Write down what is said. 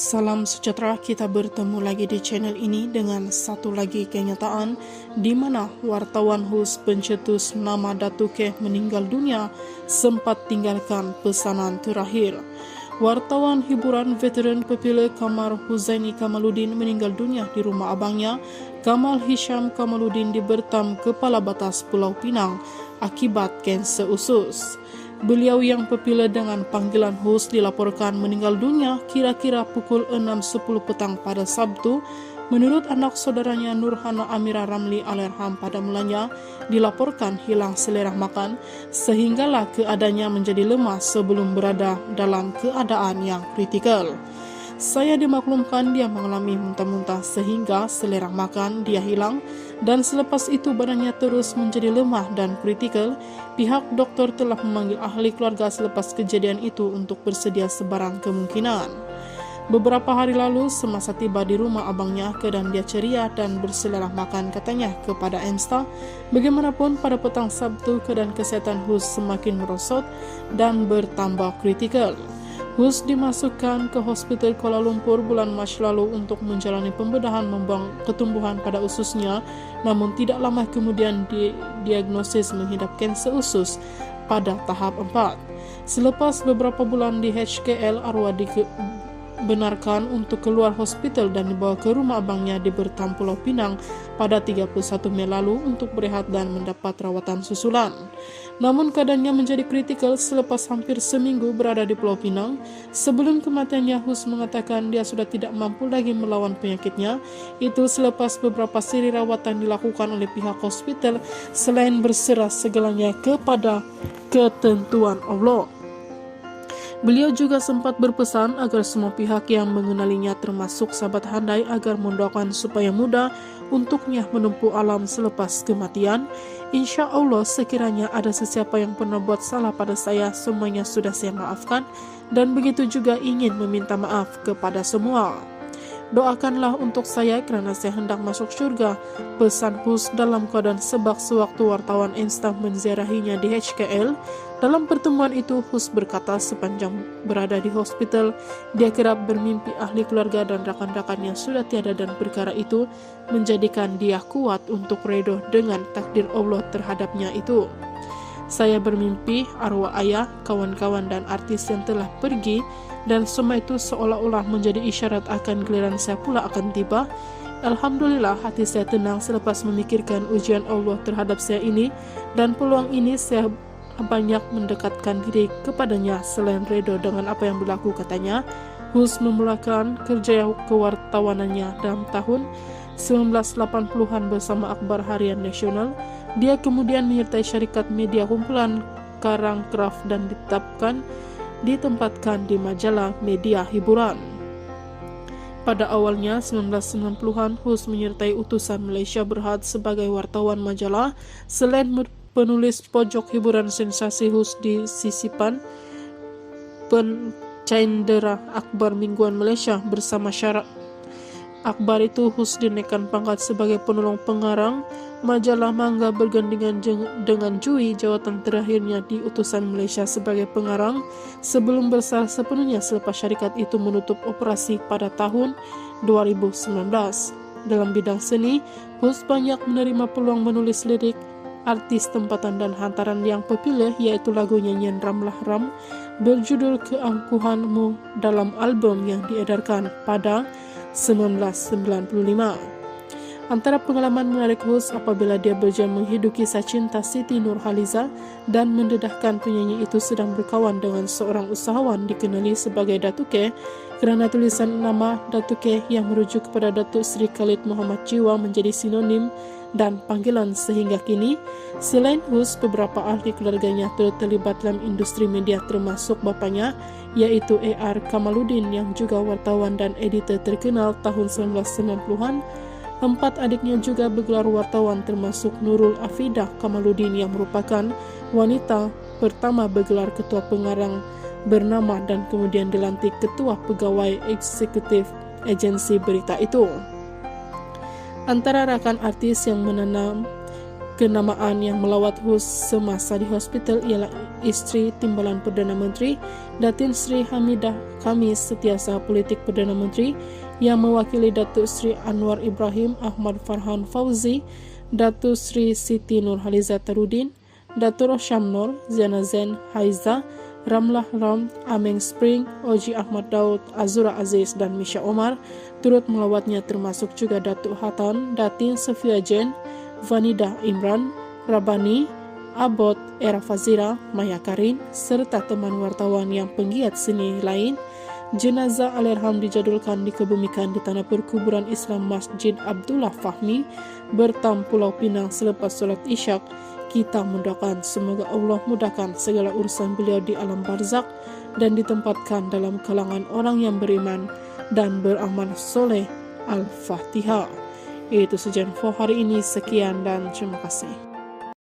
Salam sejahtera, kita bertemu lagi di channel ini dengan satu lagi kenyataan di mana wartawan HUS pencetus nama Datuk K meninggal dunia sempat tinggalkan pesanan terakhir. Wartawan hiburan veteran Pepile Kamar Huzaini Kamaluddin meninggal dunia di rumah abangnya Kamal Hisham Kamaluddin di Bertam, Kepala Batas Pulau Pinang akibat kanser usus. Beliau yang Pepile dengan panggilan HUS dilaporkan meninggal dunia kira-kira pukul 6.10 petang pada Sabtu. Menurut anak saudaranya Nurhana Amira Ramli Alerham, pada mulanya dilaporkan hilang selera makan sehinggalah keadaannya menjadi lemah sebelum berada dalam keadaan yang kritikal. Saya dimaklumkan dia mengalami muntah-muntah sehingga selera makan dia hilang dan selepas itu badannya terus menjadi lemah dan kritikal. Pihak dokter telah memanggil ahli keluarga selepas kejadian itu untuk bersedia sebarang kemungkinan. Beberapa hari lalu semasa tiba di rumah abangnya, keadaan dia ceria dan berselera makan, katanya kepada Emsta. Bagaimanapun pada petang Sabtu keadaan kesehatan HUS semakin merosot dan bertambah kritikal. HUS dimasukkan ke Hospital Kuala Lumpur bulan Mac lalu untuk menjalani pembedahan membuang ketumbuhan pada ususnya, namun tidak lama kemudian didiagnosis menghidap kanser usus pada tahap 4. Selepas beberapa bulan di HKL, arwah dibenarkan untuk keluar hospital dan dibawa ke rumah abangnya di Bertam, Pulau Pinang pada 31 Mei lalu untuk berehat dan mendapat rawatan susulan. Namun keadaannya menjadi kritikal selepas hampir seminggu berada di Pulau Pinang. Sebelum kematiannya, HUS mengatakan dia sudah tidak mampu lagi melawan penyakitnya. Itu selepas beberapa seri rawatan dilakukan oleh pihak hospital selain berserah segalanya kepada ketentuan Allah. Beliau juga sempat berpesan agar semua pihak yang mengenalinya termasuk sahabat handai agar mendoakan supaya mudah untuknya menempuh alam selepas kematian. Insya Allah sekiranya ada sesiapa yang pernah buat salah pada saya, semuanya sudah saya maafkan dan begitu juga ingin meminta maaf kepada semua. Doakanlah untuk saya kerana saya hendak masuk syurga, pesan HUS dalam keadaan sebak sewaktu wartawan Insta menziarahinya di HKL. Dalam pertemuan itu, HUS berkata sepanjang berada di hospital, dia kerap bermimpi ahli keluarga dan rakan-rakannya sudah tiada dan perkara itu menjadikan dia kuat untuk redha dengan takdir Allah terhadapnya itu. Saya bermimpi arwah ayah, kawan-kawan dan artis yang telah pergi dan semua itu seolah-olah menjadi isyarat akan giliran saya pula akan tiba. Alhamdulillah hati saya tenang selepas memikirkan ujian Allah terhadap saya ini dan peluang ini saya banyak mendekatkan diri kepadanya selain redha dengan apa yang berlaku, katanya. HUS memulakan kerja kewartawanannya dalam tahun 1980-an bersama Akhbar Harian Nasional. Dia kemudian menyertai syarikat media kumpulan Karangkraf dan ditempatkan di majalah media hiburan. Pada awalnya 1990-an, HUS menyertai utusan Malaysia Berhad sebagai wartawan majalah. Selain penulis pojok hiburan sensasi, HUS di sisipan pencendera akhbar mingguan Malaysia bersama syarat akhbar itu. HUS dinaikkan pangkat sebagai penolong pengarang majalah Mangga bergandengan dengan Jui, jawatan terakhirnya di utusan Malaysia sebagai pengarang sebelum berserah sepenuhnya selepas syarikat itu menutup operasi pada tahun 2019. Dalam bidang seni, HUS banyak menerima peluang menulis lirik artis tempatan dan hantaran yang populer, yaitu lagu nyanyian Ramlah Ram berjudul Keangkuhanmu dalam album yang diedarkan pada 1995. Antara pengalaman menarik HUS apabila dia berjaya menghidupi kisah cinta Siti Nurhaliza dan mendedahkan penyanyi itu sedang berkawan dengan seorang usahawan dikenali sebagai Datuk K kerana tulisan nama Datuk K yang merujuk kepada Datuk Seri Khalid Muhammad Jiwa menjadi sinonim dan panggilan sehingga kini. Selain HUS, beberapa ahli keluarganya turut terlibat dalam industri media termasuk bapanya iaitu A.R. Kamaluddin yang juga wartawan dan editor terkenal tahun 1990-an. 4 adiknya juga bergelar wartawan termasuk Nurul Afidah Kamaluddin yang merupakan wanita pertama bergelar ketua pengarang bernama dan kemudian dilantik ketua pegawai eksekutif agensi berita itu. Antara rakan artis yang menanam Kenamaan yang melawat HUS semasa di hospital ialah istri Timbalan Perdana Menteri, Datin Sri Hamidah Khamis, setiausaha politik Perdana Menteri yang mewakili Datuk Sri Anwar Ibrahim Ahmad Farhan Fauzi, Datuk Sri Siti Nurhaliza Tarudin, Datuk Rosham Nur, Ziana Zen Haiza, Ramlah Ram, Ameng Spring, Oji Ahmad Daud, Azura Aziz dan Misha Omar turut melawatnya, termasuk juga Datuk Hatan, Datin Sofia Jen, Vanida Imran, Rabani, Abot, Era Fazira, Maya Karin, serta teman wartawan yang penggiat seni lain. Jenazah Alerham dijadwalkan dikebumikan di tanah perkuburan Islam Masjid Abdullah Fahmi, Bertam, Pulau Pinang selepas solat Isyak. Kita mendoakan semoga Allah mudahkan segala urusan beliau di alam barzak dan ditempatkan dalam kalangan orang yang beriman dan beramal soleh. Al-Fatihah. Itu saja info hari ini. Sekian dan terima kasih.